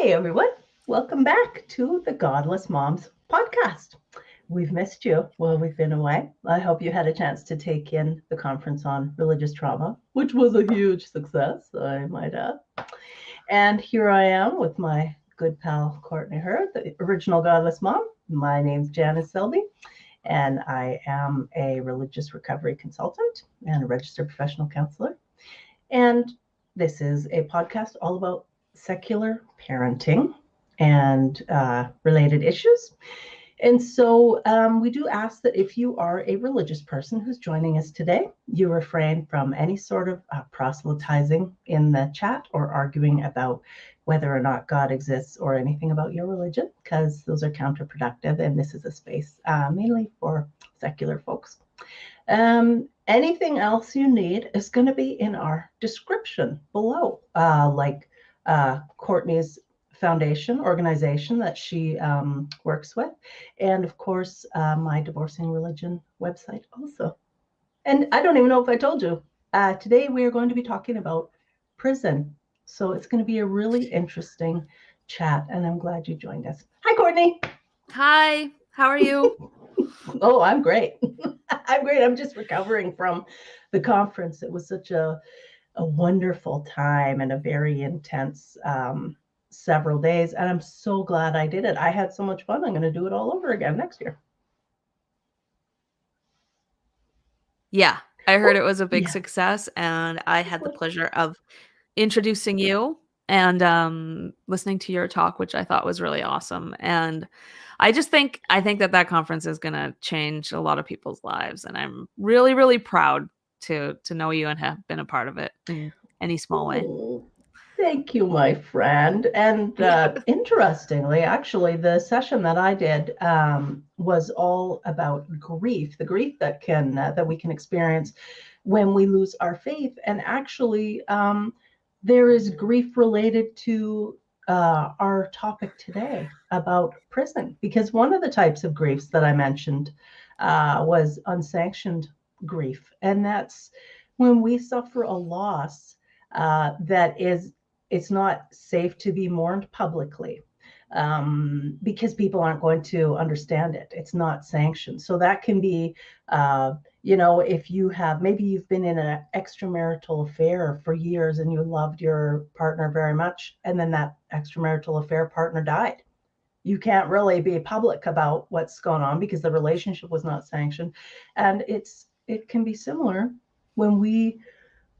Hi, everyone. Welcome back to the Godless Moms podcast. We've missed you while we've been away. I hope you had a chance to take in the conference on religious trauma, which was a huge success, I might add. And here I am with my good pal, Courtney Hurd, the original Godless Mom. My name's Janice Selby, and I am a religious recovery consultant and a registered professional counselor. And this is a podcast all about secular parenting and related issues. And so we do ask that if you are a religious person who's joining us today, you refrain from any sort of proselytizing in the chat or arguing about whether or not God exists or anything about your religion, because those are counterproductive. And this is a space mainly for secular folks. Anything else you need is going to be in our description below, like Courtney's foundation organization that she works with, and of course my Divorcing Religion website also. And I don't even know if I told you, today we are going to be talking about prison, so it's going to be a really interesting chat, and I'm glad you joined us. Hi, Courtney. Hi, how are you? Oh, I'm great. I'm great. I'm just recovering from the conference. It was such a wonderful time and a very intense several days. And I'm so glad I did it. I had so much fun. I'm going to do it all over again next year. Yeah, I heard it was a big success, and I had the pleasure of introducing you and listening to your talk, which I thought was really awesome. And I think that conference is going to change a lot of people's lives, and I'm really, really proud to know you and have been a part of it in any small way. Thank you, my friend. And interestingly, actually, the session that I did was all about grief, the grief that we can experience when we lose our faith. And actually, there is grief related to our topic today about prison, because one of the types of griefs that I mentioned was unsanctioned grief. And that's when we suffer a loss it's not safe to be mourned publicly because people aren't going to understand it. It's not sanctioned. So that can be, if maybe you've been in an extramarital affair for years and you loved your partner very much, and then that extramarital affair partner died. You can't really be public about what's going on because the relationship was not sanctioned. And it can be similar when we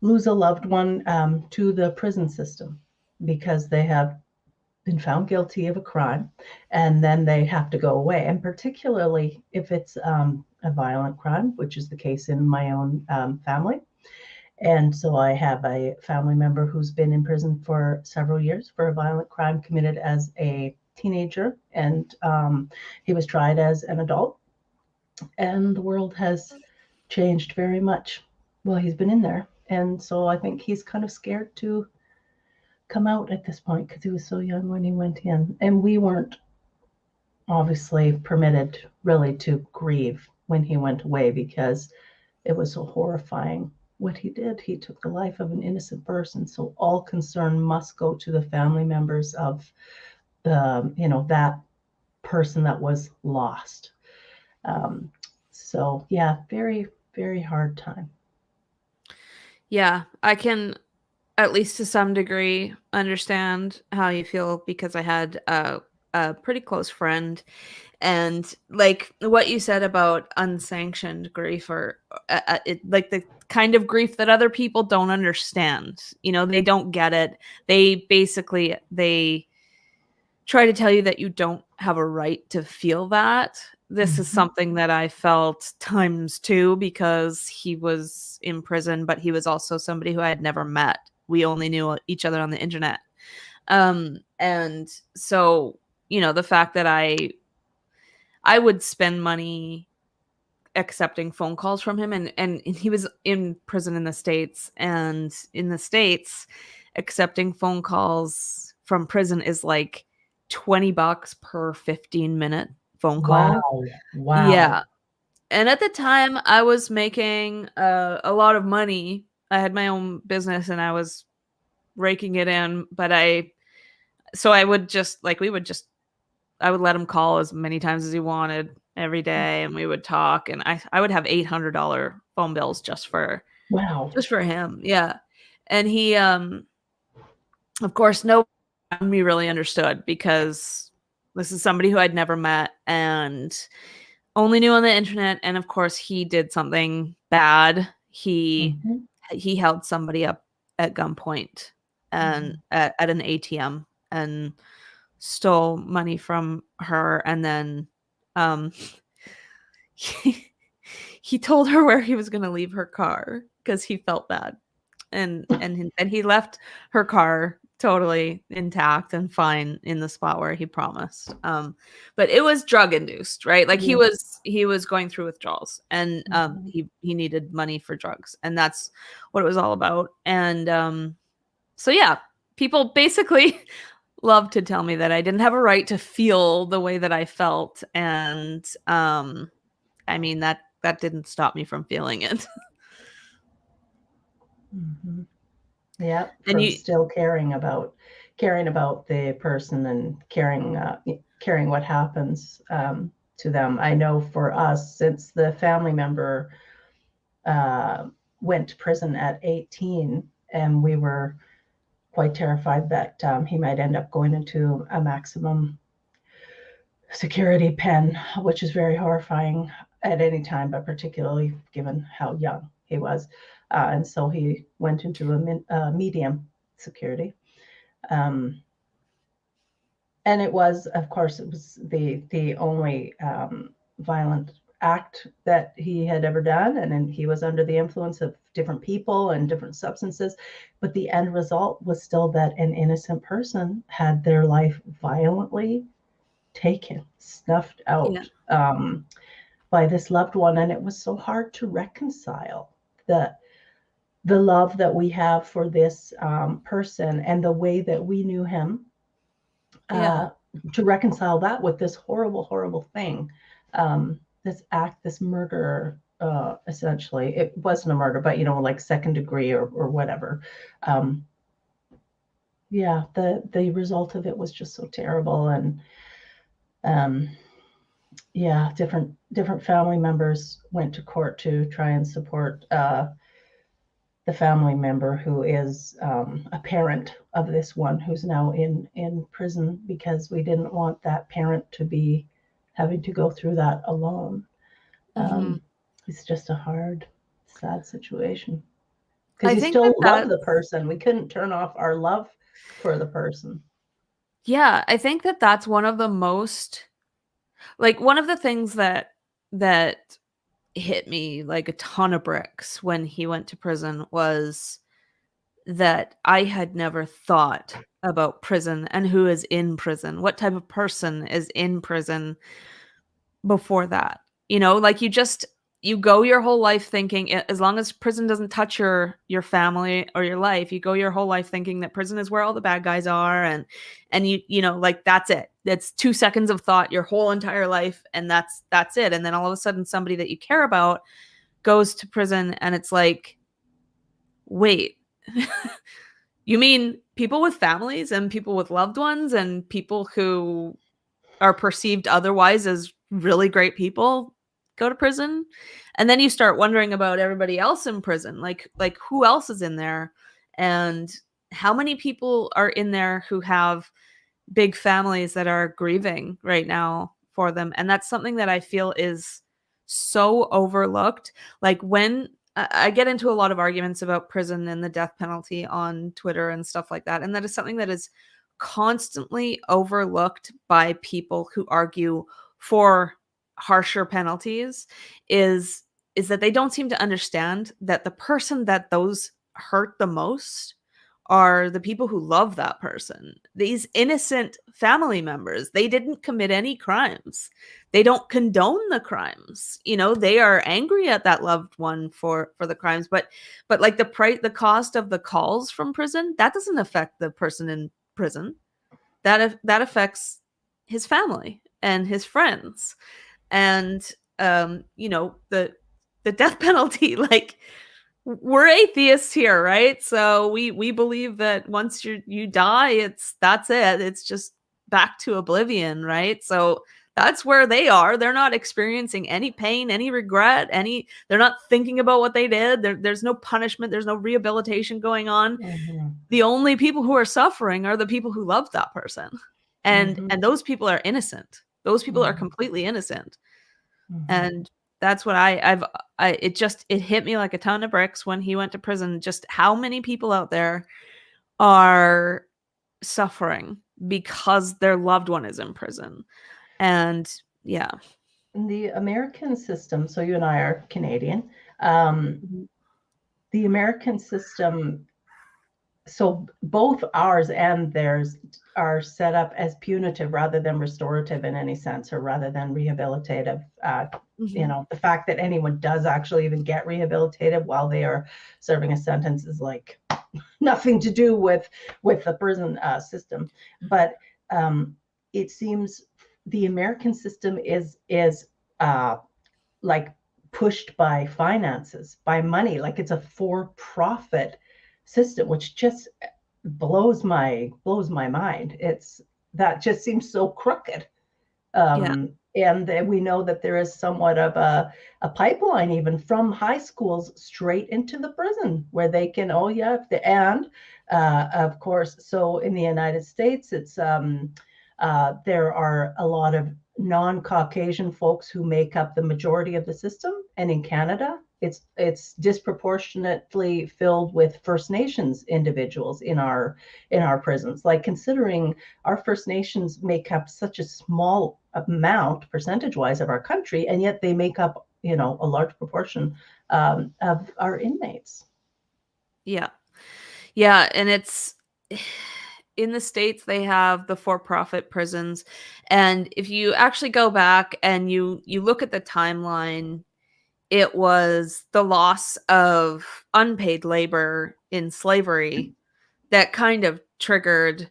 lose a loved one to the prison system because they have been found guilty of a crime, and then they have to go away. And particularly if it's a violent crime, which is the case in my own family. And so I have a family member who's been in prison for several years for a violent crime committed as a teenager, and he was tried as an adult. And the world has changed very much while he's been in there. And so I think he's kind of scared to come out at this point because he was so young when he went in. And we weren't obviously permitted really to grieve when he went away because it was so horrifying what he did. He took the life of an innocent person. So all concern must go to the family members of that person that was lost. So yeah, very, very hard time. Yeah, I can, at least to some degree, understand how you feel because I had a pretty close friend, and like what you said about unsanctioned grief, or like the kind of grief that other people don't understand. They don't get it. They try to tell you that you don't have a right to feel that. This is something that I felt times two because he was in prison, but he was also somebody who I had never met. We only knew each other on the internet. And so, the fact that I would spend money accepting phone calls from him, and he was in prison in the States, and in the States, accepting phone calls from prison is like $20 per 15-minute phone call. Wow. Yeah. And at the time I was making a lot of money. I had my own business and I was raking it in, but so I would just like I would let him call as many times as he wanted every day, and we would talk, and I would have $800 phone bills just for Wow. him. Yeah. And he of course no one me really understood, because this is somebody who I'd never met and only knew on the internet, and of course he did something bad. Mhm. He held somebody up at gunpoint and Mhm. at an ATM and stole money from her, and then um he, he told her where he was going to leave her car because he felt bad, and he left her car totally intact and fine in the spot where he promised. But it was drug induced, right? Like Yeah. he was going through withdrawals, and Mhm. he needed money for drugs, and that's what it was all about. And so yeah, people basically love to tell me that I didn't have a right to feel the way that I felt, and I mean that didn't stop me from feeling it. Mhm. Yeah, And from you still caring about the person and caring what happens to them. I know for us, since the family member uh, went to prison at 18, and we were quite terrified that he might end up going into a maximum security pen, which is very horrifying at any time, but particularly given how young he was. And so he went into a medium security. Um, and it was, of course, it was the only violent act that he had ever done, and then he was under the influence of different people and different substances. But the end result was still that an innocent person had their life violently taken, snuffed yeah, out by this loved one, and it was so hard to reconcile the the love that we have for this person and the way that we knew him, yeah, uh, to reconcile that with this horrible, horrible thing, this act, this murder. Essentially, it wasn't a murder, but like second degree or whatever. Um, yeah, the result of it was just so terrible, and um, yeah, different family members went to court to try and support the family member who is a parent of this one who's now in prison, because we didn't want that parent to be having to go through that alone. mhm. Um, it's just a hard, sad situation because I you think still that love that's the person. We couldn't turn off our love for the person. yeah, I think that that's one of the most like, one of the things that hit me like a ton of bricks when he went to prison was that I had never thought about prison and who is in prison, what type of person is in prison before that. Like you go your whole life thinking as long as prison doesn't touch your family or your life, you go your whole life thinking that prison is where all the bad guys are, and like that's it. That's 2 seconds of thought your whole entire life, and that's it. And then all of a sudden somebody that you care about goes to prison, and it's like, wait. You mean people with families and people with loved ones and people who are perceived otherwise as really great people go to prison? And then you start wondering about everybody else in prison, like who else is in there, and how many people are in there who have big families that are grieving right now for them. And that's something that I feel is so overlooked. Like when I get into a lot of arguments about prison and the death penalty on Twitter and stuff like that, and that is something that is constantly overlooked by people who argue for harsher penalties, is that they don't seem to understand that the person that those hurt the most are the people who love that person. These innocent family members, they didn't commit any crimes. They don't condone the crimes. They are angry at that loved one for the crimes, but like the cost of the calls from prison, that doesn't affect the person in prison. That affects his family and his friends. And the death penalty, like, we're atheists here, right? So we believe that once you die, that's it. It's just back to oblivion, right? So that's where they are. They're not experiencing any pain, any regret, they're not thinking about what they did. There's no punishment, there's no rehabilitation going on. Mm-hmm. The only people who are suffering are the people who loved that person. Mm-hmm. And those people are innocent. Those people are Mm-hmm. completely innocent. Mm-hmm. And that's what it hit me like a ton of bricks when he went to prison, just how many people out there are suffering because their loved one is in prison. And yeah. The American system, so you and I are Canadian, um, Mhm. the American system, so both ours and theirs are set up as punitive rather than restorative in any sense, or rather than rehabilitative. The fact that anyone does actually even get rehabilitated while they are serving a sentence is like nothing to do with the prison system. But it seems the American system is uh, like pushed by finances, by money, like it's a for-profit system, which just blows my mind. It's that just seems so crooked. Yeah. And we know that there is somewhat of a pipeline even from high schools straight into the prison where they can, oh yeah, and of course, so in the United States, it's there are a lot of non-Caucasian folks who make up the majority of the system, and in Canada, it's disproportionately filled with First Nations individuals in our prisons. Like considering our First Nations make up such a small amount percentage-wise of our country, and yet they make up, a large proportion of our inmates. Yeah. Yeah. And it's in the States, they have the for-profit prisons. And if you actually go back and you look at the timeline, it was the loss of unpaid labor in slavery that kind of triggered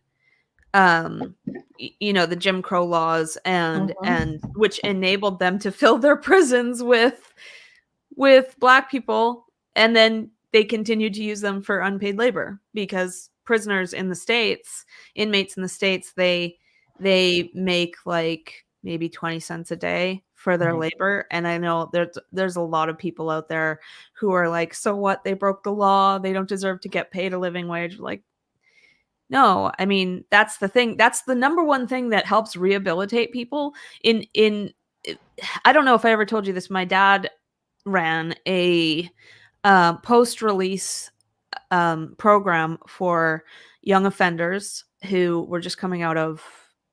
the Jim Crow laws, and Mm-hmm. which enabled them to fill their prisons with black people, and then they continued to use them for unpaid labor because prisoners in the States, inmates in the States, they make like maybe 20 cents a day for their Right. labor. And I know there's a lot of people out there who are like, so what, they broke the law, they don't deserve to get paid a living wage. Like, no, I mean, that's the thing. That's the number one thing that helps rehabilitate people. In I don't know if I ever told you this. My dad ran a post-release program for young offenders who were just coming out of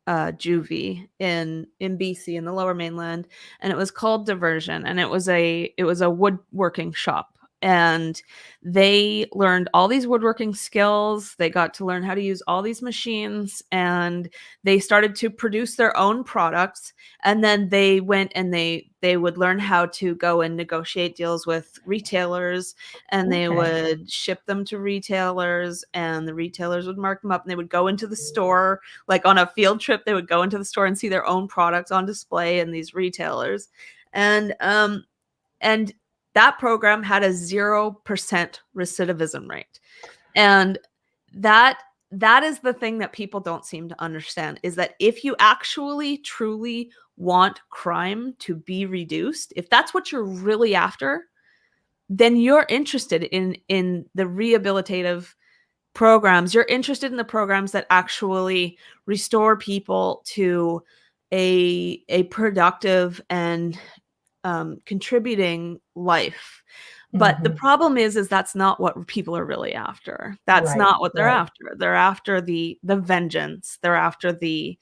juvie in BC in the Lower Mainland, and it was called Diversion, and it was a woodworking shop, and they learned all these woodworking skills. They got to learn how to use all these machines, and they started to produce their own products. And then they went and they would learn how to go and negotiate deals with retailers, and they Okay. would ship them to retailers, and the retailers would mark them up, and they would go into the store, like on a field trip. They would go into the store and see their own products on display in these retailers. And um and that program had a 0% recidivism rate. And that that is the thing that people don't seem to understand, is that if you actually truly want crime to be reduced, if that's what you're really after, then you're interested in the rehabilitative programs. You're interested in the programs that actually restore people to a productive and contributing life. But the Mm-hmm. problem is that's not what people are really after. That's Right. not what they're Right. after. They're after the vengeance. They're after they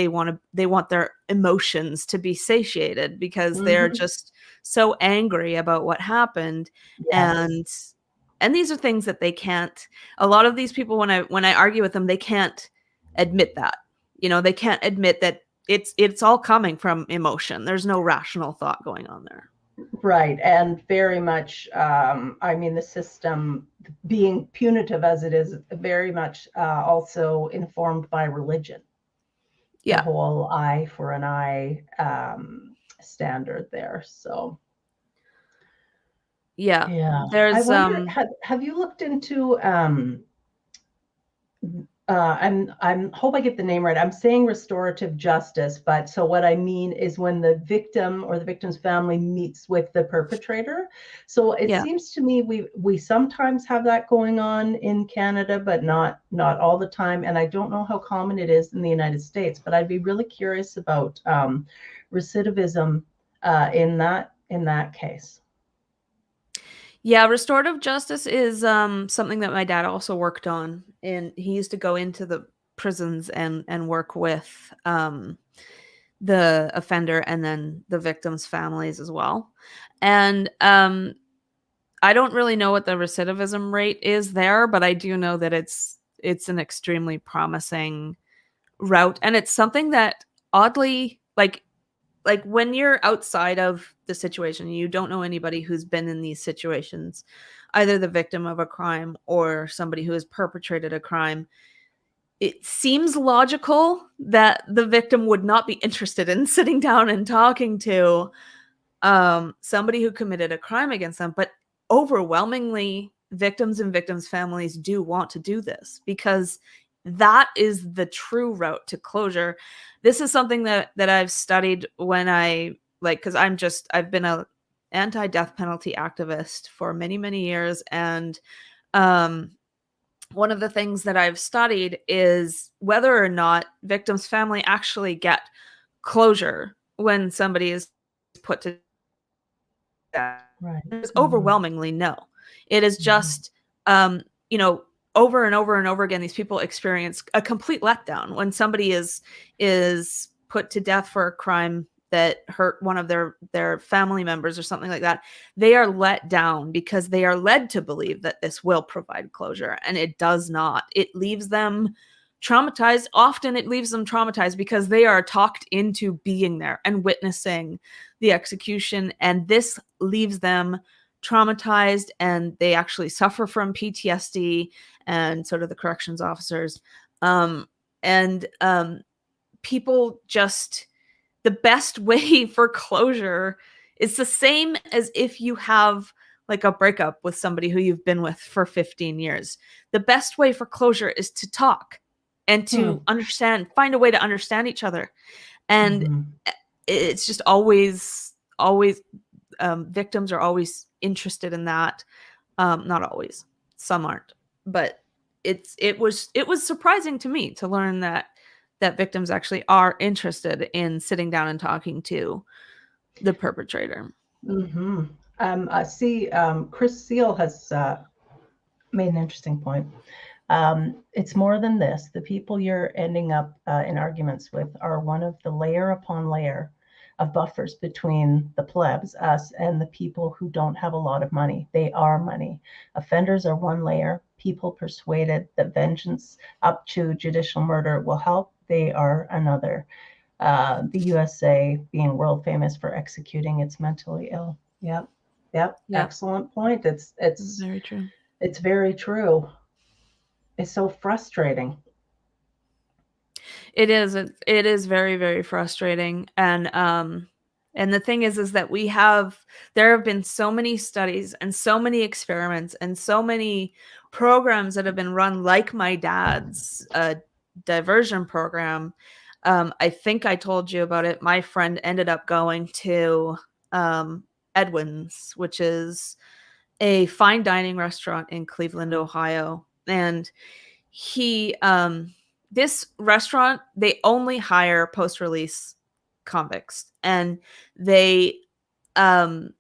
want their emotions to be satiated because they're Mm-hmm. just so angry about what happened. Yes. And these are things that they can't, a lot of these people, when I argue with them, they can't admit that. They can't admit that it's all coming from emotion. There's no rational thought going on there. Right. And very much, I mean, the system being punitive as it is, very much also informed by religion, the Yeah. whole eye for an eye standard there. So, Yeah. Yeah. I There's wonder, have you looked into I'm hope I get the name right. I'm saying restorative justice, but so what I mean is when the victim or the victim's family meets with the perpetrator. So it yeah. seems to me we sometimes have that going on in Canada, but not all the time. And I don't know how common it is in the United States, but I'd be really curious about recidivism in that case. Yeah, restorative justice is something that my dad also worked on, and he used to go into the prisons and work with the offender and then the victims' families as well. And I don't really know what the recidivism rate is there, but I do know that it's an extremely promising route, and it's something that oddly like when you're outside of the situation, you don't know anybody who's been in these situations, either the victim of a crime or somebody who has perpetrated a crime. It seems logical that the victim would not be interested in sitting down and talking to somebody who committed a crime against them, but overwhelmingly victims and victims' families do want to do this because that is the true route to closure. This is something that I've studied when I like because I've been a anti-death penalty activist for many years, and um one of the things that I've studied is whether or not victims' family actually get closure when somebody is put to that Right. is Mm-hmm. overwhelmingly no. It is Mm-hmm. just, you know, over and over and over again, these people experience a complete letdown when somebody is put to death for a crime that hurt one of their family members or something like that. They are let down because they are led to believe that this will provide closure, and it does not. It leaves them traumatized. Often it leaves them traumatized because they are talked into being there and witnessing the execution, and this leaves them traumatized, and they actually suffer from PTSD, and so do the corrections officers. And people just the best way for closure is the same as if you have like a breakup with somebody who you've been with for 15 years. The best way for closure is to talk and to Hmm. understand, find a way to understand each other. And Mm-hmm. it's just always victims are always interested in that. Not always, some aren't, but it was surprising to me to learn that victims actually are interested in sitting down and talking to the perpetrator. Mm-hmm. I see. Chris Seal has made an interesting point. It's more than this. The people you're ending up in arguments with are one of the layer upon layer of buffers between the plebs, us, and the people who don't have a lot of money. They are money. Offenders are one layer. People persuaded that vengeance up to judicial murder will help, they are another. The USA being world famous for executing its mentally ill. Yep. Yep. Yeah, Excellent point. very true. It's very true. It's so frustrating. It is very frustrating, and the thing is that there have been so many studies and so many experiments and so many programs that have been run like my dad's diversion program. I think I told you about it. My friend ended up going to Edwin's, which is a fine dining restaurant in Cleveland, Ohio. And he this restaurant, they only hire post-release convicts, and they um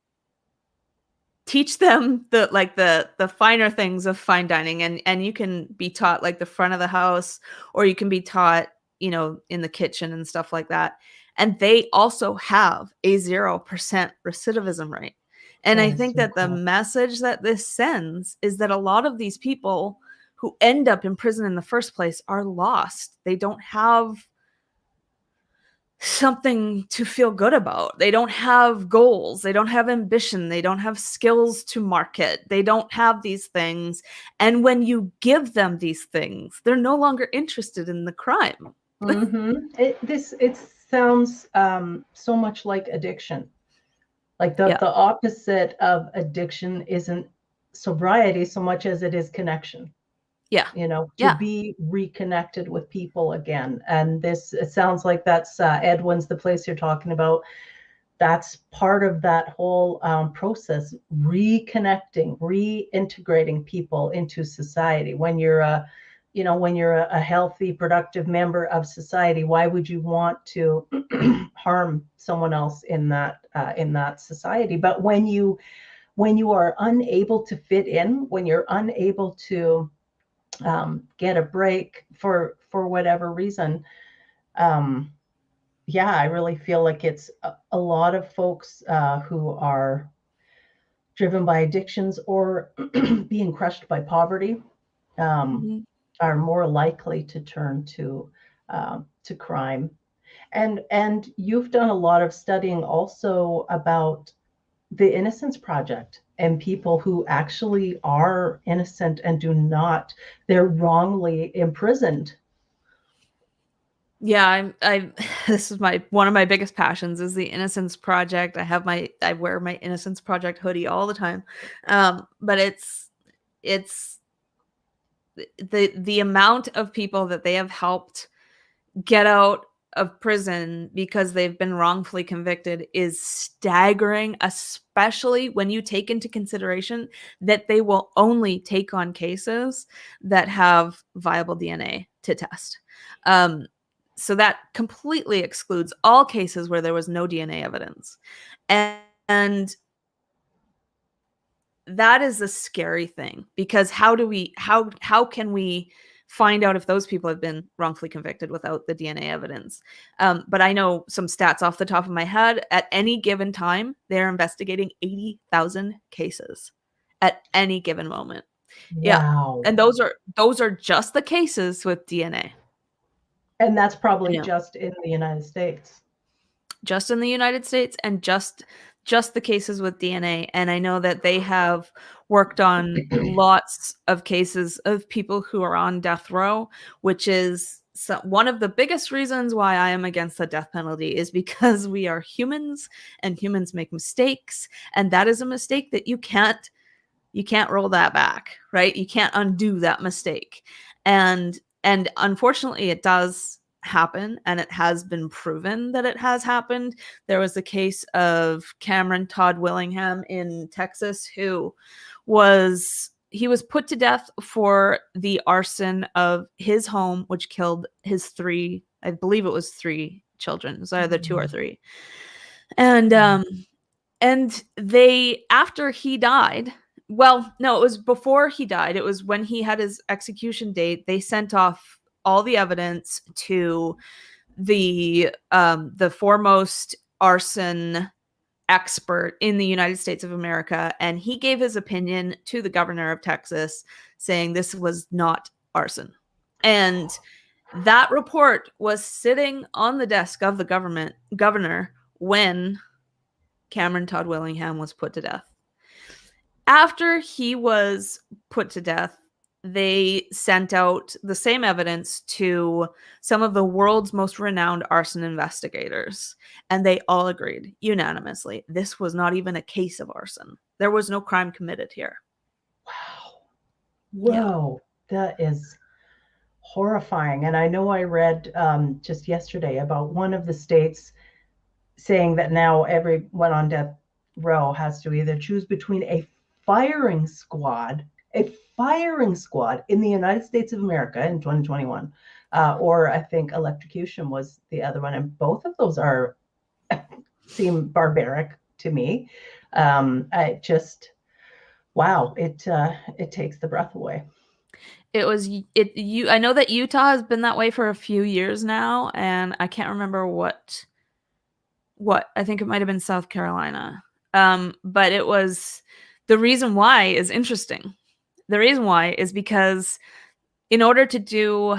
teach them the finer things of fine dining, and you can be taught like the front of the house, or you can be taught, in the kitchen and stuff like that. And they also have a 0% recidivism rate. And I That is think so that the cool. message that this sends is that a lot of these people who end up in prison in the first place are lost. They don't have something to feel good about. They don't have goals. They don't have ambition. They don't have skills to market. They don't have these things. And when you give them these things, they're no longer interested in the crime. Mm-hmm. It sounds so much like addiction. Like the opposite of addiction isn't sobriety so much as it is connection. Yeah. To be reconnected with people again. And it sounds like that's Edwin's the place you're talking about. That's part of that whole process, reconnecting, reintegrating people into society. When you're a healthy, productive member of society, why would you want to harm someone else in that society? But when you are unable to fit in, when you're unable to get a break for whatever reason, I really feel like it's a lot of folks who are driven by addictions or being crushed by poverty are more likely to turn to crime. And you've done a lot of studying also about the Innocence Project and people who actually are innocent and they're wrongly imprisoned. Yeah, I this is one of my biggest passions is the Innocence Project. I wear my Innocence Project hoodie all the time. But it's the amount of people that they have helped get out of prison because they've been wrongfully convicted is staggering, especially when you take into consideration that they will only take on cases that have viable DNA to test. So that completely excludes all cases where there was no DNA evidence. And that is a scary thing, because how can we find out if those people have been wrongfully convicted without the DNA evidence? But I know some stats off the top of my head. At any given time, they're investigating 80,000 cases at any given moment. Wow. Yeah. And those are just the cases with DNA. And that's probably just in the United States. Just in the United States, and just the cases with DNA. And I know that they have worked on lots of cases of people who are on death row, which is one of the biggest reasons why I am against the death penalty, is because we are humans and humans make mistakes. And that is a mistake that you can't roll that back, right? You can't undo that mistake. And unfortunately it does happen, and it has been proven that it has happened. There was the case of Cameron Todd Willingham in Texas, who was put to death for the arson of his home, which killed his three children. It was either 2 or 3. And they, after he died, well, no, it was before he died. It was when he had his execution date. They sent off all the evidence to the foremost arson expert in the United States of America, and he gave his opinion to the governor of Texas, saying this was not arson. And that report was sitting on the desk of the governor when Cameron Todd Willingham was put to death. After he was put to death, they sent out the same evidence to some of the world's most renowned arson investigators, and they all agreed unanimously this was not even a case of arson. There was no crime committed here. Whoa. That is horrifying. And I know I read just yesterday about one of the states saying that now everyone on death row has to either choose between a firing squad in the United States of America in 2021, or I think electrocution was the other one. And both of those seem barbaric to me. I it takes the breath away. I know that Utah has been that way for a few years now, and I can't remember what I think it might have been South Carolina. But it was, the reason why is interesting. The reason why is because in order to do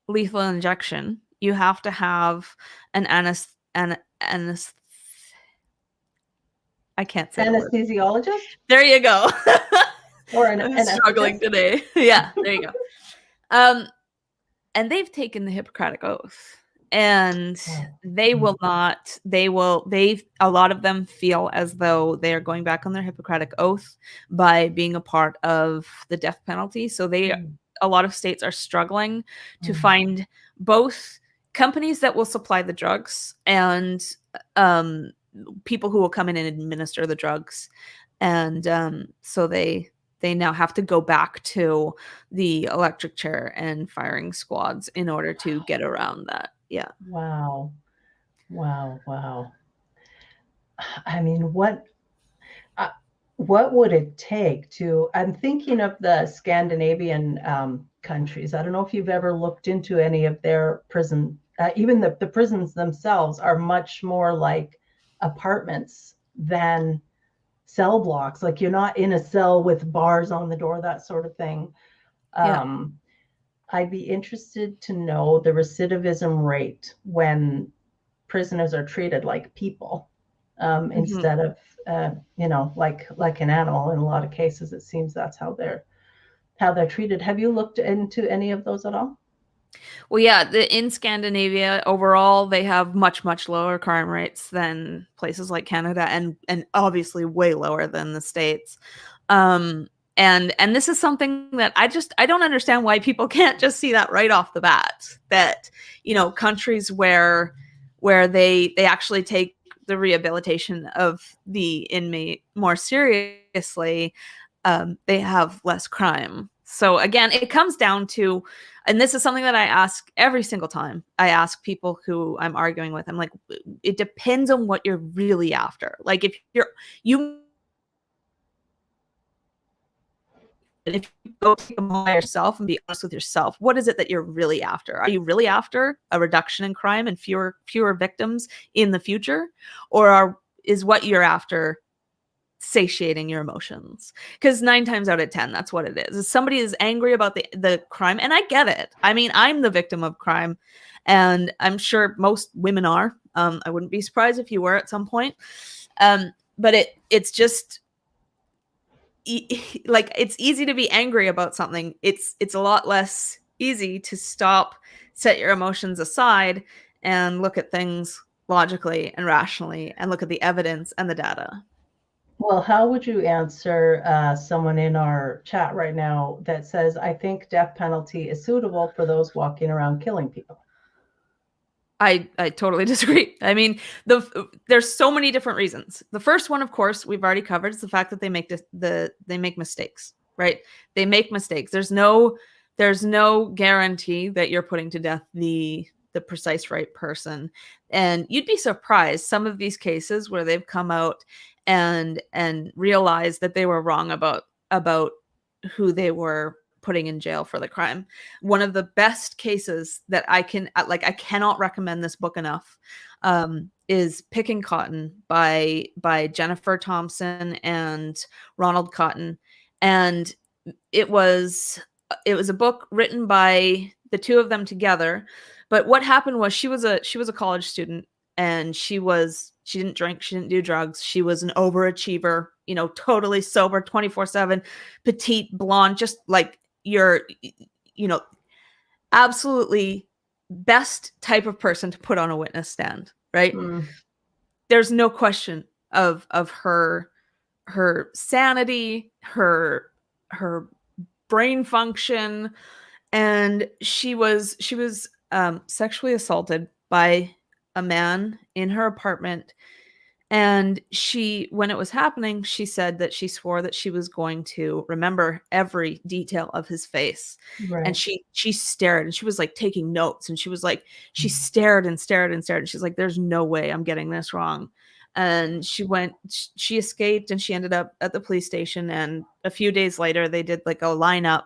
lethal injection, you have to have an I can't say anesthesiologist. There you go. Or I'm struggling today. Yeah, there you go. And they've taken the Hippocratic Oath, and Wow. they will not, a lot of them feel as though they are going back on their Hippocratic oath by being a part of the death penalty. So Mm. a lot of states are struggling to Mm. find both companies that will supply the drugs and um, people who will come in and administer the drugs. And so they now have to go back to the electric chair and firing squads in order to get around that. Yeah. Wow. Wow. Wow. I mean, uh, what would it take to? I'm thinking of the Scandinavian countries. I don't know if you've ever looked into any of their prison. Even the prisons themselves are much more like apartments than cell blocks. Like you're not in a cell with bars on the door, that sort of thing. Yeah. I'd be interested to know the recidivism rate when prisoners are treated like people, Mhm. instead of like an animal. In a lot of cases, it seems that's how they're treated. Have you looked into any of those at all? Well, yeah, in Scandinavia overall, they have much, much lower crime rates than places like Canada, and obviously way lower than the States. Um, and this is something that I don't understand why people can't just see that right off the bat. That, countries where they actually take the rehabilitation of the inmate more seriously, they have less crime. So again, it comes down to, and this is something that I ask every single time I ask people who I'm arguing with. I'm like, it depends on what you're really after. Like you if you go take them by yourself and be honest with yourself, what is it that you're really after? Are you really after a reduction in crime and fewer victims in the future, or is what you're after satiating your emotions? Because 9 times out of 10, that's what it is. Somebody is angry about the crime, and I get it. I mean, I'm the victim of crime, and I'm sure most women are. I wouldn't be surprised if you were at some point. But it's just like, it's easy to be angry about something. It's a lot less easy to stop, set your emotions aside, and look at things logically and rationally, and look at the evidence and the data. Well, how would you answer someone in our chat right now that says, I think death penalty is suitable for those walking around killing people? I totally disagree. I mean, there's so many different reasons. The first one, of course, we've already covered, is the fact that they make they make mistakes, right? They make mistakes. There's no guarantee that you're putting to death the precise right person. And you'd be surprised, some of these cases where they've come out and realized that they were wrong about who they were putting in jail for the crime. One of the best cases that I cannot recommend this book enough, is Picking Cotton by Jennifer Thompson and Ronald Cotton. And it was it was a book written by the two of them together. But what happened was, she was a college student, and she didn't drink, she didn't do drugs, she was an overachiever, totally sober 24/7, petite, blonde, just like your, you know absolutely best type of person to put on a witness stand, right? Mm. There's no question of her sanity, her brain function. And she was sexually assaulted by a man in her apartment. And when it was happening, she said that she swore that she was going to remember every detail of his face. And Right. she stared, and she was like taking notes, and she stared and stared and stared. And she's like, there's no way I'm getting this wrong. And she escaped, and she ended up at the police station. And a few days later, they did like a lineup,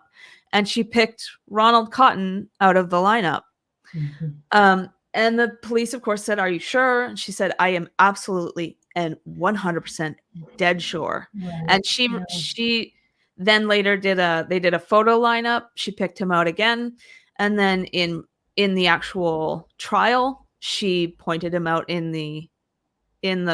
and she picked Ronald Cotton out of the lineup. Mhm. And the police, of course, said, "Are you sure?" And she said, "I am absolutely and 100% dead sure." Right. And she Yeah. she then later did a photo lineup. She picked him out again, and then in the actual trial, she pointed him out in the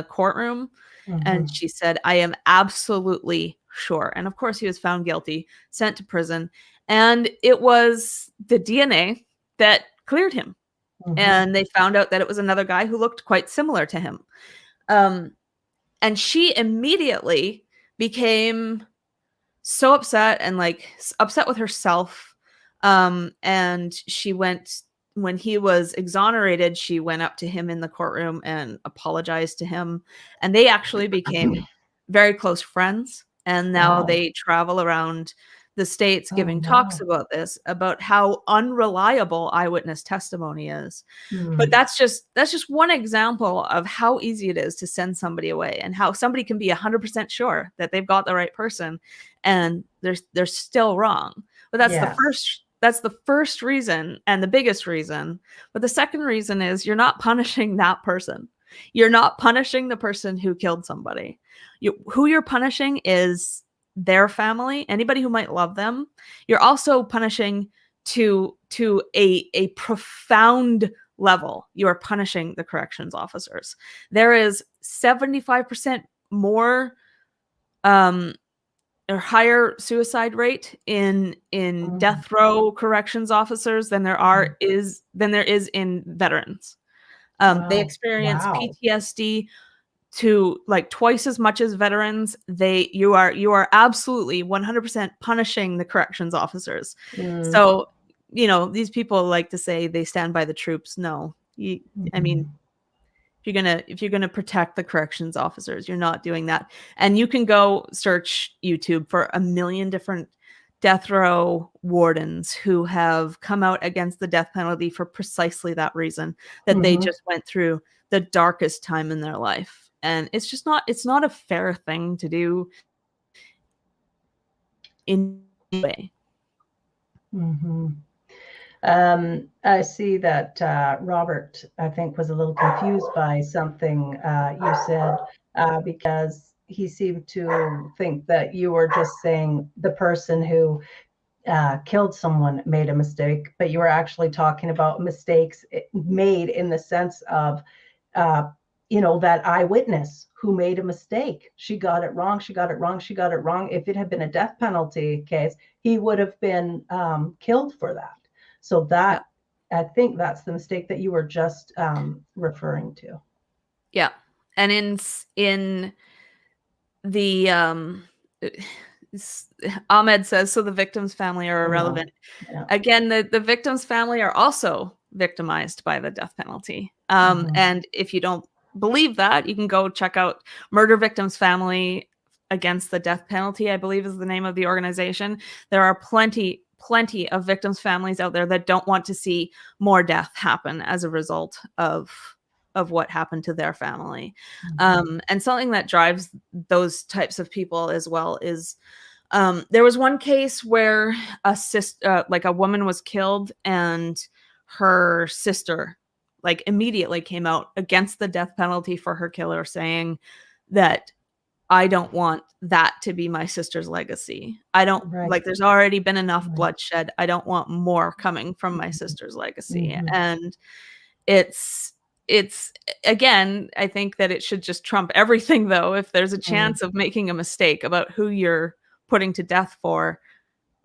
courtroom, and Mhm. she said, "I am absolutely sure." And of course, he was found guilty, sent to prison, and it was the DNA that cleared him. and they found out that it was another guy who looked quite similar to him. And she immediately became so upset and like upset with herself. And she went, when he was exonerated, she went up to him in the courtroom and apologized to him. And they actually became very close friends. And now they travel around the States giving talks about this, about how unreliable eyewitness testimony is. But that's just one example of how easy it is to send somebody away, and how somebody can be 100% sure that they've got the right person and they're still wrong. But that's the first reason and the biggest reason. But the second reason is you're not punishing that person. You're not punishing the person who killed somebody. Who you're punishing is their family, anybody who might love them. You're also punishing to a profound level. You are punishing the corrections officers. There is 75% more or higher suicide rate in death row corrections officers than there is in veterans. They experience PTSD to like twice as much as veterans. You are absolutely 100% punishing the corrections officers. So, these people like to say they stand by the troops. No, I mean, if you're gonna protect the corrections officers, you're not doing that. And you can go search YouTube for a million different death row wardens who have come out against the death penalty for precisely that reason, that they just went through the darkest time in their life. And it's not a fair thing to do in any way. I see that Robert, I think, was a little confused by something you said, because he seemed to think that you were just saying the person who killed someone made a mistake, but you were actually talking about mistakes made in the sense of, that eyewitness who made a mistake. She got it wrong. She got it wrong. She got it wrong. If it had been a death penalty case, he would have been killed for that. So that, I think that's the mistake that you were just referring to. Yeah. And in the Ahmed says, so the victim's family are irrelevant. Yeah. Again, the victim's family are also victimized by the death penalty. And if you don't believe that, you can go check out Murder Victims Family Against the Death Penalty, I believe is the name of the organization. There are plenty of victims' families out there that don't want to see more death happen as a result of what happened to their family. And something that drives those types of people as well is, there was one case where a woman was killed, and her sister like immediately came out against the death penalty for her killer, saying that I don't want that to be my sister's legacy. I don't like, there's already been enough bloodshed. I don't want more coming from my sister's legacy. And it's again, I think that it should just trump everything, though. If there's a chance of making a mistake about who you're putting to death for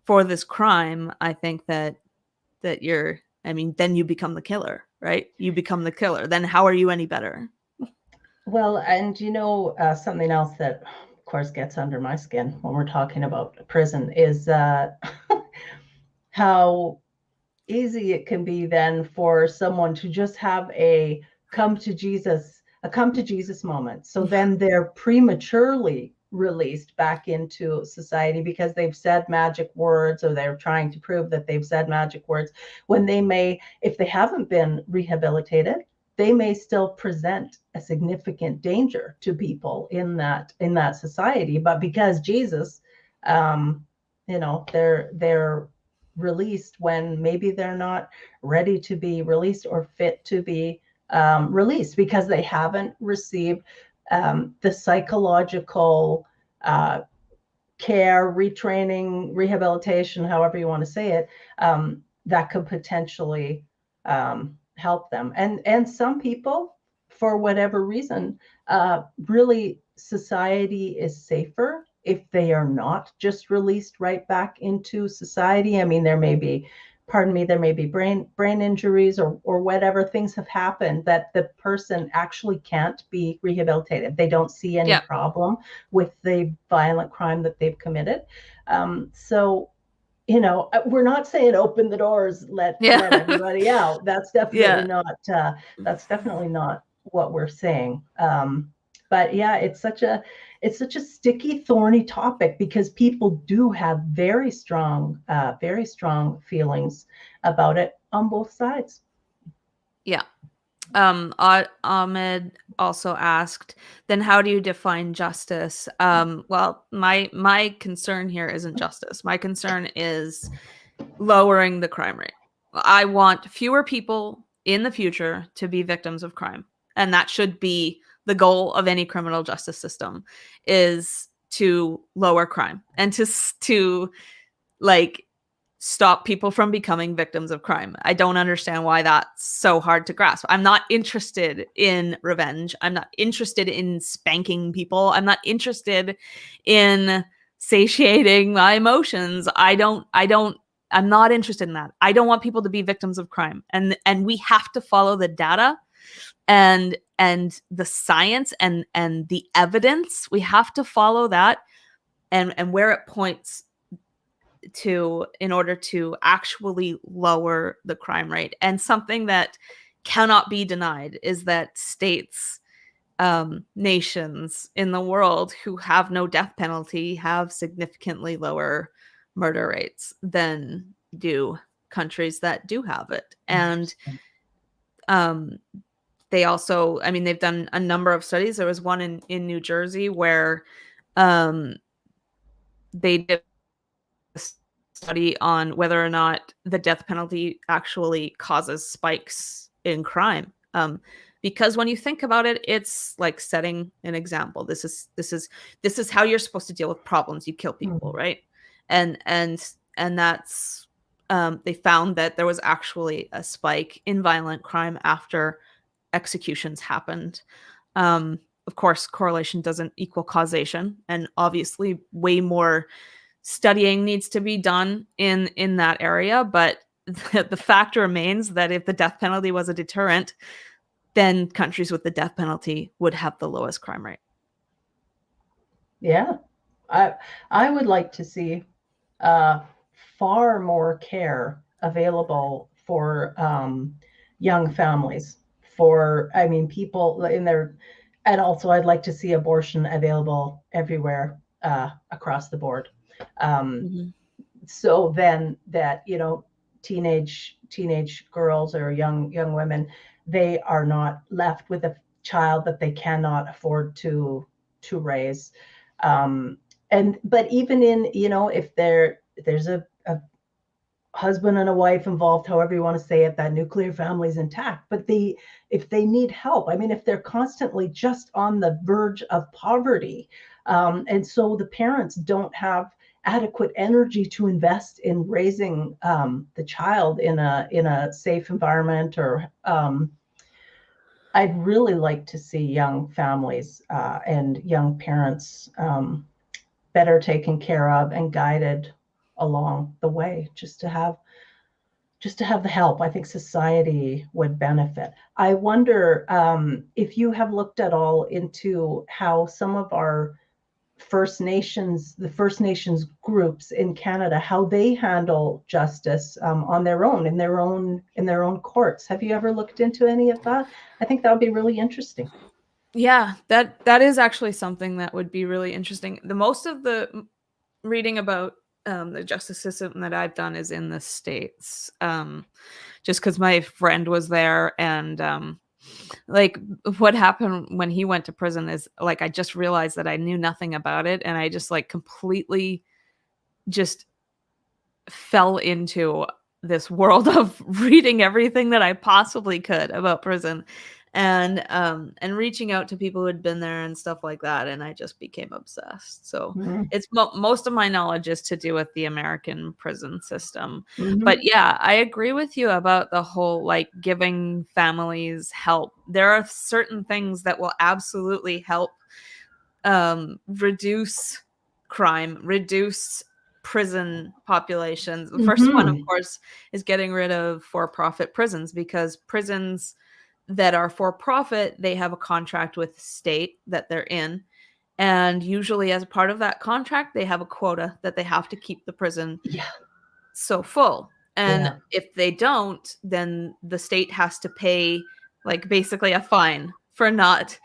this crime, I think that then you become the killer, right? You become the killer. Then how are you any better? Well, and something else that, of course, gets under my skin when we're talking about prison is how easy it can be then for someone to just have a come to Jesus moment. So then they're prematurely released back into society because they've said magic words, or they're trying to prove that they've said magic words, when they may, if they haven't been rehabilitated, they may still present a significant danger to people in that society. But because Jesus, they're released when maybe they're not ready to be released or fit to be released, because they haven't received the psychological care, retraining, rehabilitation, however you want to say it, that could potentially help them. And some people, for whatever reason, really society is safer if they are not just released right back into society. I mean, there may be pardon me, there may be brain injuries or whatever things have happened that the person actually can't be rehabilitated. They don't see any problem with the violent crime that they've committed. So, we're not saying open the doors, let everybody out. That's definitely not. That's definitely not what we're saying. But yeah, it's such a sticky, thorny topic because people do have very strong feelings about it on both sides. Yeah. Ahmed also asked, then how do you define justice? Well, my concern here isn't justice. My concern is lowering the crime rate. I want fewer people in the future to be victims of crime. And that should be the goal of any criminal justice system, is to lower crime and to like stop people from becoming victims of crime. I don't understand why that's so hard to grasp. I'm not interested in revenge. I'm not interested in spanking people. I'm not interested in satiating my emotions. I'm not interested in that. I don't want people to be victims of crime. And we have to follow the data and the science and the evidence. We have to follow that and where it points to in order to actually lower the crime rate. And something that cannot be denied is that states, nations in the world who have no death penalty have significantly lower murder rates than do countries that do have it. And they also, I mean, they've done a number of studies. There was one in New Jersey where they did study on whether or not the death penalty actually causes spikes in crime. Because when you think about it, it's like setting an example. This is how you're supposed to deal with problems. You kill people, right? And that's they found that there was actually a spike in violent crime after executions happened. Of course, correlation doesn't equal causation, and obviously way more studying needs to be done in that area, but the fact remains that if the death penalty was a deterrent, then countries with the death penalty would have the lowest crime rate. Yeah, I would like to see far more care available for young families, for people in their, and also I'd like to see abortion available everywhere across the board. So then that, teenage girls or young women, they are not left with a child that they cannot afford to raise. But even in, if there's a husband and a wife involved, however you want to say it, that nuclear family is intact. But if they need help, if they're constantly just on the verge of poverty, and so the parents don't have adequate energy to invest in raising the child in a safe environment, or I'd really like to see young families and young parents better taken care of and guided along the way, just to have the help. I think society would benefit. I wonder if you have looked at all into how some of our the First Nations groups in Canada, how they handle justice on their own, in their own courts. Have you ever looked into any of that? I think that would be really interesting. Yeah, that is actually something that would be really interesting. The most of the reading about the justice system that I've done is in the States, just because my friend was there, and like what happened when he went to prison is like I just realized that I knew nothing about it, and I just like completely just fell into this world of reading everything that I possibly could about prison, and reaching out to people who had been there and stuff like that, and I just became obsessed. So it's most of my knowledge is to do with the American prison system. But yeah, I agree with you about the whole like giving families help. There are certain things that will absolutely help reduce crime, reduce prison populations. The first one, of course, is getting rid of for-profit prisons, because prisons that are for-profit, they have a contract with the state that they're in. And usually as a part of that contract, they have a quota that they have to keep the prison so full. And if they don't, then the state has to pay like basically a fine for not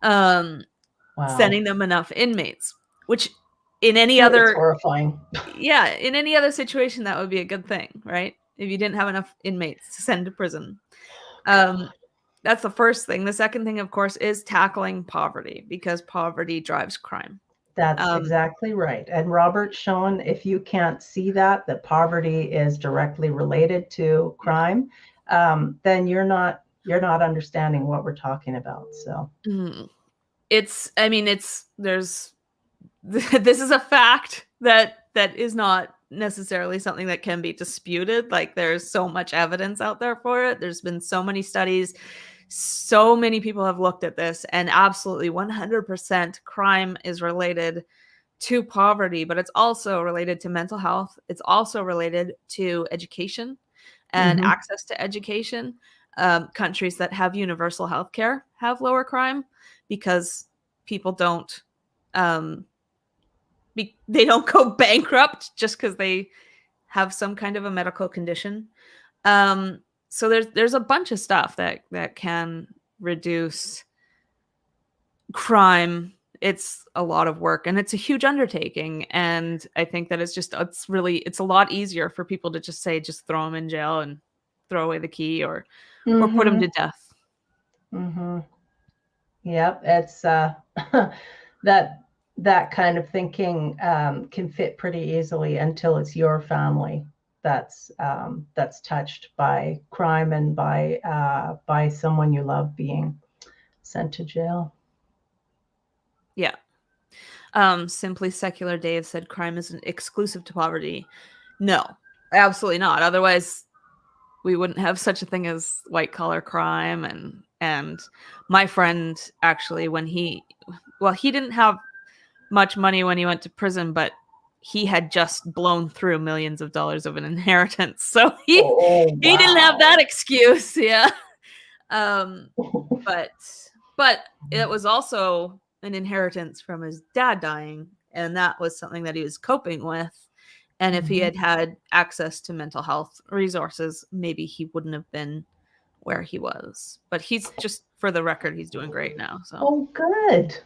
sending them enough inmates, which in any other horrifying. Yeah, in any other situation that would be a good thing, right? If you didn't have enough inmates to send to prison. That's the first thing. The second thing, of course, is tackling poverty, because poverty drives crime. That's exactly right. And Robert's shown, if you can't see that poverty is directly related to crime, then you're not understanding what we're talking about. So this is a fact that is not necessarily something that can be disputed. Like, there's so much evidence out there for it. There's been so many studies. So many people have looked at this, and absolutely 100% crime is related to poverty, but it's also related to mental health. It's also related to education and access to education. Countries that have universal health care have lower crime, because people don't they don't go bankrupt just because they have some kind of a medical condition. So there's a bunch of stuff that can reduce crime. It's a lot of work, and it's a huge undertaking. And I think that it's a lot easier for people to just say, just throw them in jail and throw away the key, or put them to death. Yep, it's that kind of thinking can fit pretty easily until it's your family that's touched by crime and by someone you love being sent to jail. Yeah. Simply Secular Dave said crime isn't exclusive to poverty. No, absolutely not. Otherwise, we wouldn't have such a thing as white collar crime. And my friend, actually, when he didn't have much money when he went to prison, but he had just blown through millions of dollars of an inheritance. So he didn't have that excuse. Yeah. But it was also an inheritance from his dad dying, and that was something that he was coping with. And if he had access to mental health resources, maybe he wouldn't have been where he was. But he's just, for the record, he's doing great now. So. Oh, good.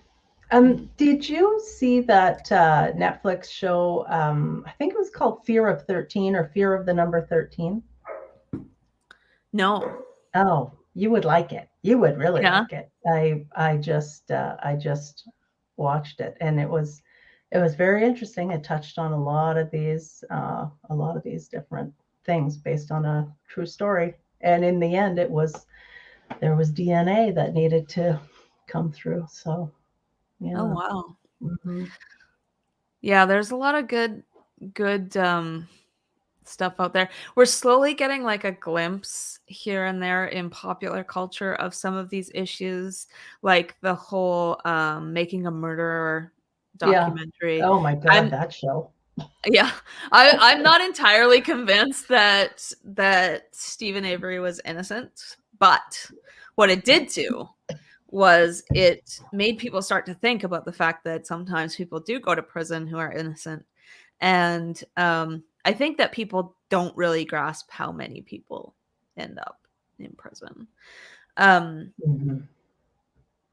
Did you see that Netflix show? I think it was called Fear of 13, or Fear of the Number 13. No. Oh, you would like it. You would really like it. I just watched it, and it was very interesting. It touched on a lot of these different things based on a true story. And in the end, there was DNA that needed to come through. So, yeah. Oh, wow. Yeah, there's a lot of good stuff out there. We're slowly getting like a glimpse here and there in popular culture of some of these issues, like the whole Making a Murderer documentary. Yeah. Oh my God, that show. Yeah, I'm not entirely convinced that Stephen Avery was innocent, but what it did do was it made people start to think about the fact that sometimes people do go to prison who are innocent. And I think that people don't really grasp how many people end up in prison.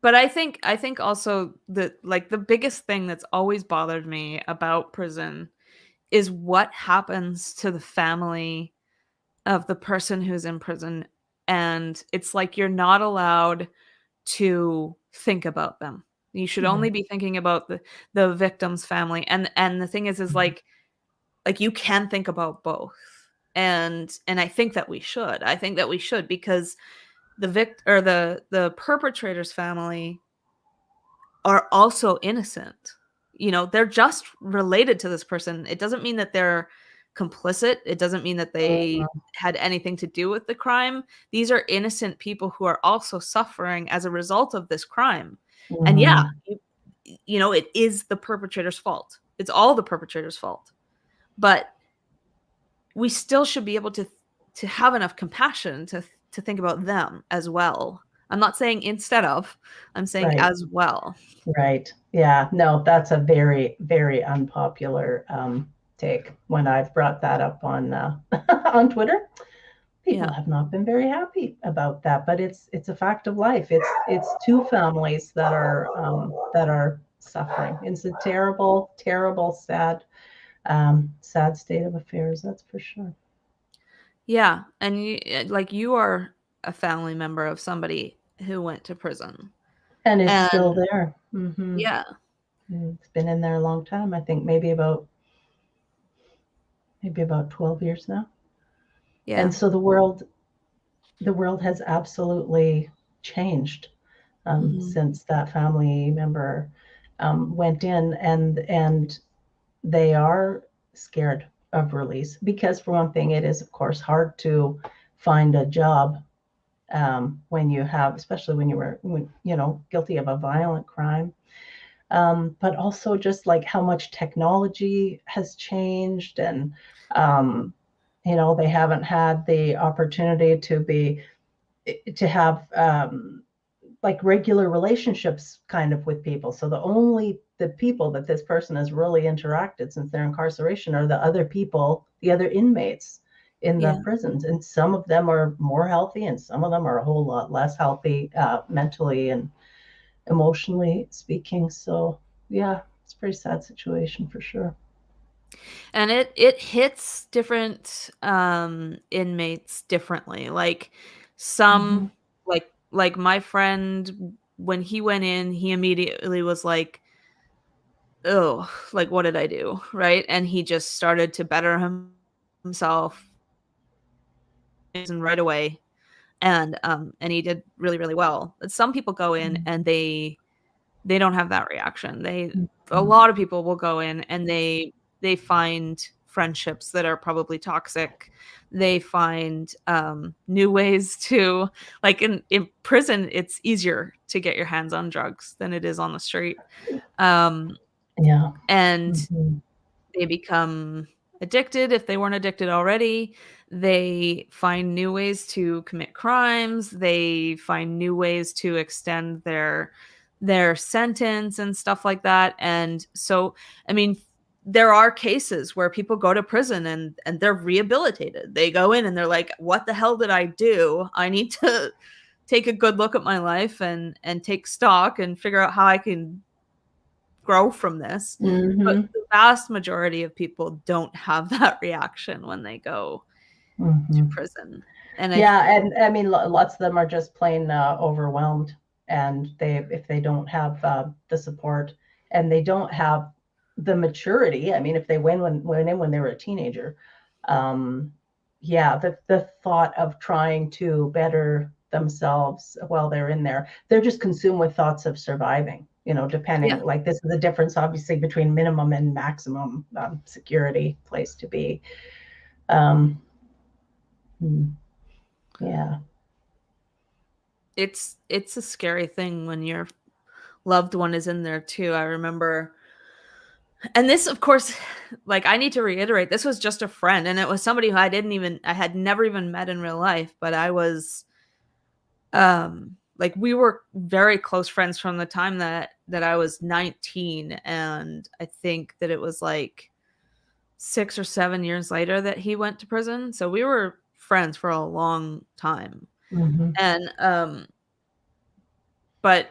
But I think also that, like, the biggest thing that's always bothered me about prison is what happens to the family of the person who's in prison. And it's like you're not allowed to think about them. You should only be thinking about the victim's family. And the thing is like you can think about both. And I think that we should. I think that we should, because the perpetrator's family are also innocent. You know, they're just related to this person. It doesn't mean that they're complicit. It doesn't mean that they had anything to do with the crime. These are innocent people who are also suffering as a result of this crime. And you know, it is the perpetrator's fault. It's all the perpetrator's fault. but we still should be able to have enough compassion to think about them as well. I'm not saying instead of, I'm saying Right. as well. Right. Yeah. No, that's a very, very unpopular take. When I've brought that up on on Twitter, people Yeah. have not been very happy about that. But it's a fact of life. It's two families that are suffering. It's a terrible, terrible, sad, sad state of affairs. That's for sure. Yeah, and you are a family member of somebody who went to prison. And is still And there. Hmm. yeah, It's been in there a long time. I think maybe about 12 years now. yeah, And so the world has absolutely changed mhm, since that family member went in, and they are scared of release because, for one thing, it is of course hard to find a job when you have, especially when guilty of a violent crime. But also just like how much technology has changed, and um, they haven't had the opportunity to have like regular relationships kind of with people. So the people that this person has really interacted since their incarceration are the other people, the other inmates in the yeah. prisons. And some of them are more healthy and some of them are a whole lot less healthy, mentally and emotionally speaking. So yeah, it's a pretty sad situation for sure. And it hits different inmates differently. Like Hmm. some like my friend, when he went in, he immediately was like, "Oh, like what did I do?" Right? And he just started to better himself and right away. And he did really, really well. But some people go in and they don't have that reaction. A Hmm. lot of people will go in and they find friendships that are probably toxic. They find new ways to, like, in prison, it's easier to get your hands on drugs than it is on the street. Um, Yeah. and Hmm. they become addicted if they weren't addicted already. They find new ways to commit crimes. They find new ways to extend their sentence and stuff like that. And so, I mean, there are cases where people go to prison and they're rehabilitated. They go in and they're like, "What the hell did I do? I need to take a good look at my life and take stock and figure out how I can grow from this." But Hmm. the vast majority of people don't have that reaction when they go to Hmm. prison. And I Yeah, and I mean, lots of them are just plain overwhelmed, and if they don't have the support, and they don't have the maturity. I mean, if they went in when they were a teenager, um, yeah, the thought of trying to better themselves while they're in there, they're just consumed with thoughts of surviving. yeah, Depending, like, this is the difference, obviously, between minimum and maximum security place to be. Um, hmm, yeah. it's a scary thing when your loved one is in there too. I remember, and this, of course, like, I need to reiterate, this was just a friend, and it was somebody who I had never even met in real life, but I was like, we were very close friends from the time that I was 19, and I think that it was like 6 or 7 years later that he went to prison, so we were friends for a long time. Hmm. And, but,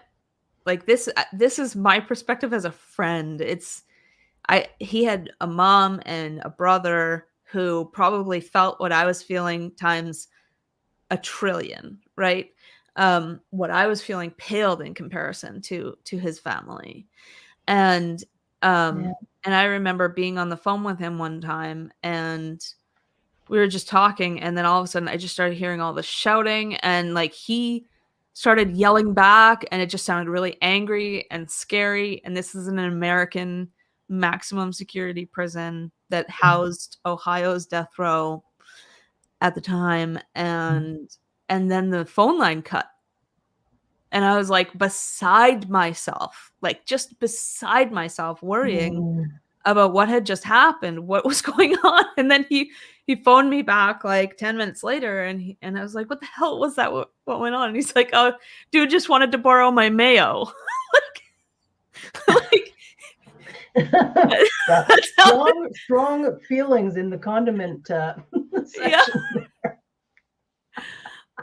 like, this is my perspective as a friend. He had a mom and a brother who probably felt what I was feeling times a trillion, right? What I was feeling paled in comparison to his family. And, Yeah. and I remember being on the phone with him one time, and we were just talking, and then all of a sudden I just started hearing all this shouting, and like he started yelling back, and it just sounded really angry and scary. And this is an American maximum security prison that housed Ohio's death row at the time. And then the phone line cut, and I was like beside myself, like just beside myself, worrying Mm. about what had just happened, what was going on. And then he phoned me back like 10 minutes later, and I was like, what the hell was that? What went on? And he's like, oh, dude just wanted to borrow my mayo. Like, Yeah, strong feelings in the condiment section. Yeah.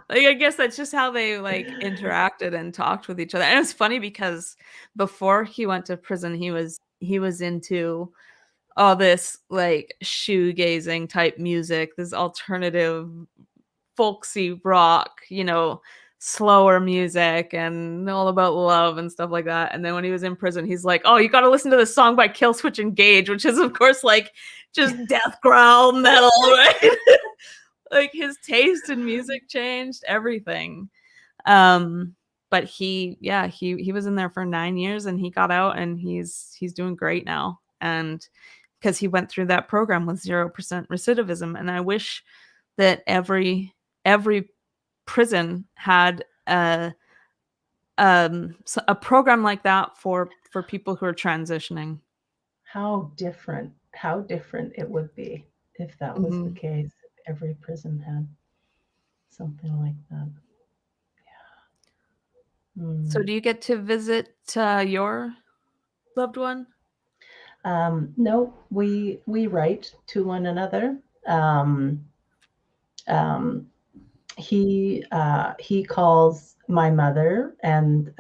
Like, I guess that's just how they like interacted and talked with each other. And it's funny because before he went to prison, he was into all this like shoegazing type music, this alternative folksy rock, slower music and all about love and stuff like that. And then when he was in prison, he's like, oh, you got to listen to this song by Killswitch Engage, which is of course like just death growl metal, right? Like his taste in music changed everything. But he was in there for 9 years, and he got out, and he's doing great now. And because he went through that program with 0% recidivism. And I wish that every prison had a program like that for people who are transitioning. How different it would be if that was the case. If every prison had something like that. Yeah. So do you get to visit your loved one? No, we write to one another. He calls my mother, and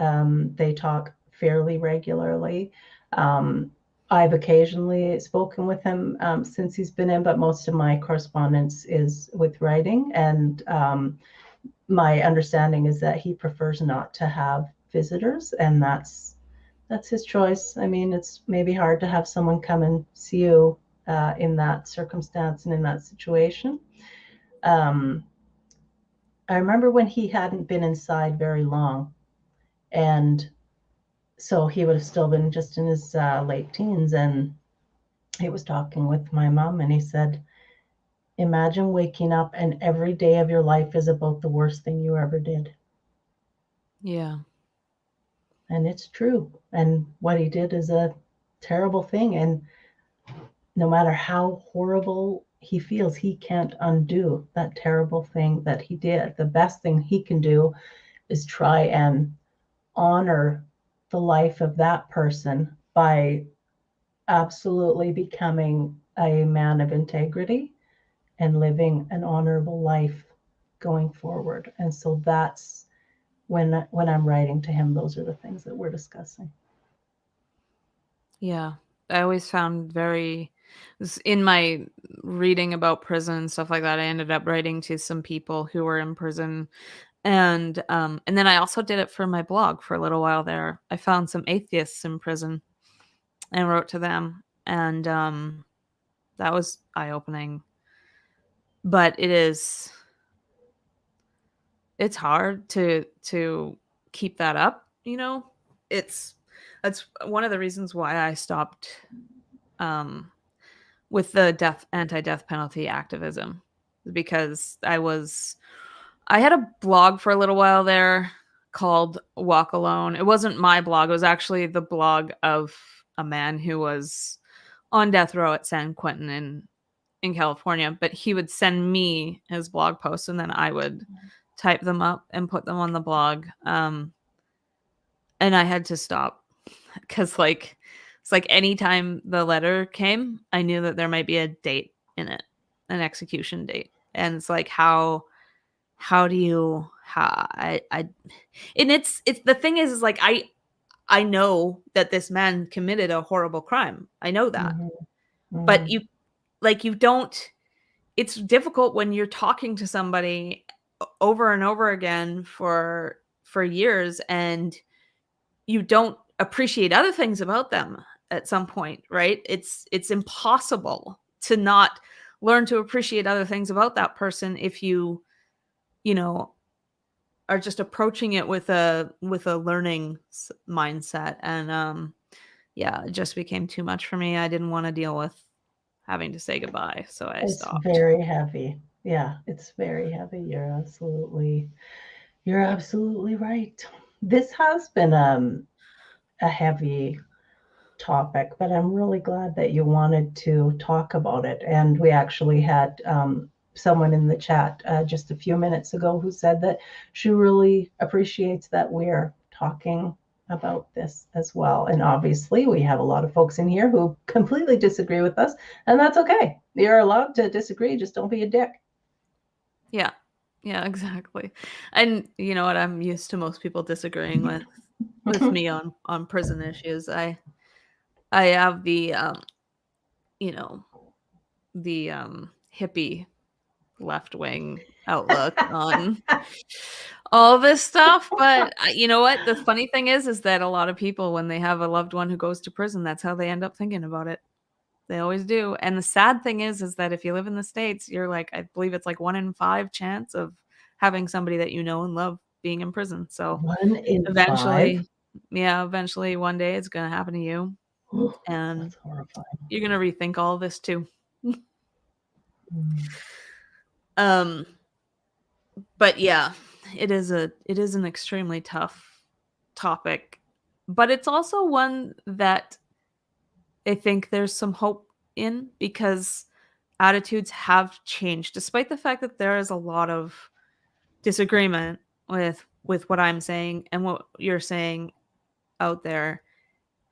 they talk fairly regularly. I've occasionally spoken with him since he's been in, but most of my correspondence is with writing. And my understanding is that he prefers not to have visitors, and that's his choice. I mean, it's maybe hard to have someone come and see you in that circumstance and in that situation. I remember when he hadn't been inside very long, and so he would have still been just in his late teens, and he was talking with my mom, and he said, imagine waking up and every day of your life is about the worst thing you ever did. Yeah. And it's true. And what he did is a terrible thing. And no matter how horrible he feels, he can't undo that terrible thing that he did. The best thing he can do is try and honor the life of that person by absolutely becoming a man of integrity and living an honorable life going forward. And so that's when I'm writing to him, those are the things that we're discussing. Yeah. I always found in my reading about prison and stuff like that, I ended up writing to some people who were in prison. And then I also did it for my blog for a little while there. I found some atheists in prison and wrote to them. And that was eye-opening. But it's hard to keep that up, that's one of the reasons why I stopped with the anti-death penalty activism, because I had a blog for a little while there called Walk Alone. It wasn't my blog. It was actually the blog of a man who was on death row at San Quentin in California, but he would send me his blog posts, and then I would type them up and put them on the blog. And I had to stop because it's like anytime the letter came, I knew that there might be a date in it, an execution date. And it's like, how do you, and it's the thing is like, I know that this man committed a horrible crime. I know that. Mm-hmm. But you don't, it's difficult when you're talking to somebody over and over again for years, and you don't appreciate other things about them at some point, right? It's impossible to not learn to appreciate other things about that person if you are just approaching it with a learning mindset. And it just became too much for me. I didn't want to deal with having to say goodbye, so I stopped. It's very heavy. Yeah, it's very heavy. You're absolutely right. This has been a heavy topic, but I'm really glad that you wanted to talk about it. And we actually had someone in the chat just a few minutes ago who said that she really appreciates that we're talking about this as well. And obviously, we have a lot of folks in here who completely disagree with us, and that's okay. You're allowed to disagree, just don't be a dick. Yeah. Yeah, exactly. And you know what? I'm used to most people disagreeing with me on prison issues. I have the you know, the hippie left wing outlook on all this stuff. But you know what? The funny thing is that a lot of people, when they have a loved one who goes to prison, that's how they end up thinking about it. They always do. And the sad thing is that if you live in the States, you're like, I believe it's like 1 in 5 chance of having somebody that you know and love being in prison. So 1 in 5. eventually one day it's going to happen to you. And That's horrifying. you're going to rethink all this too. Mm. But yeah, it is an extremely tough topic, but it's also one that I think there's some hope in, because attitudes have changed despite the fact that there is a lot of disagreement with what I'm saying and what you're saying out there.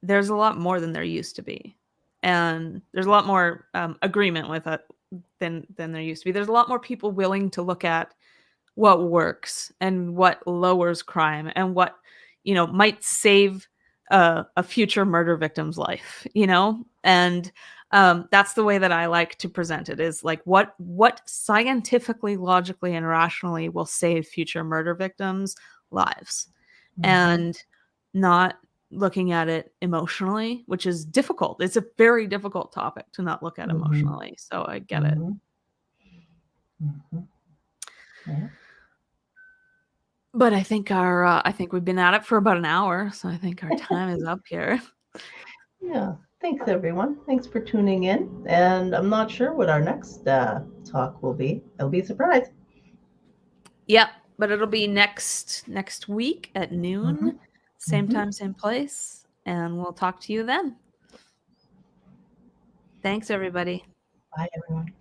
There's a lot more than there used to be, and there's a lot more agreement with it than there used to be. There's a lot more people willing to look at what works and what lowers crime and what, you know, might save a future murder victim's life, you know. And that's the way that I like to present it, is like what scientifically, logically, and rationally will save future murder victims' lives. And not looking at it emotionally, which is difficult. It's a very difficult topic to not look at emotionally. So I get it. Yeah. But I think I think we've been at it for about an hour, so I think our time is up here. Yeah. Thanks, everyone. Thanks for tuning in. And I'm not sure what our next talk will be. It'll be a surprise. Yep, but it'll be next week at noon, same time, same place, and we'll talk to you then. Thanks, everybody. Bye, everyone.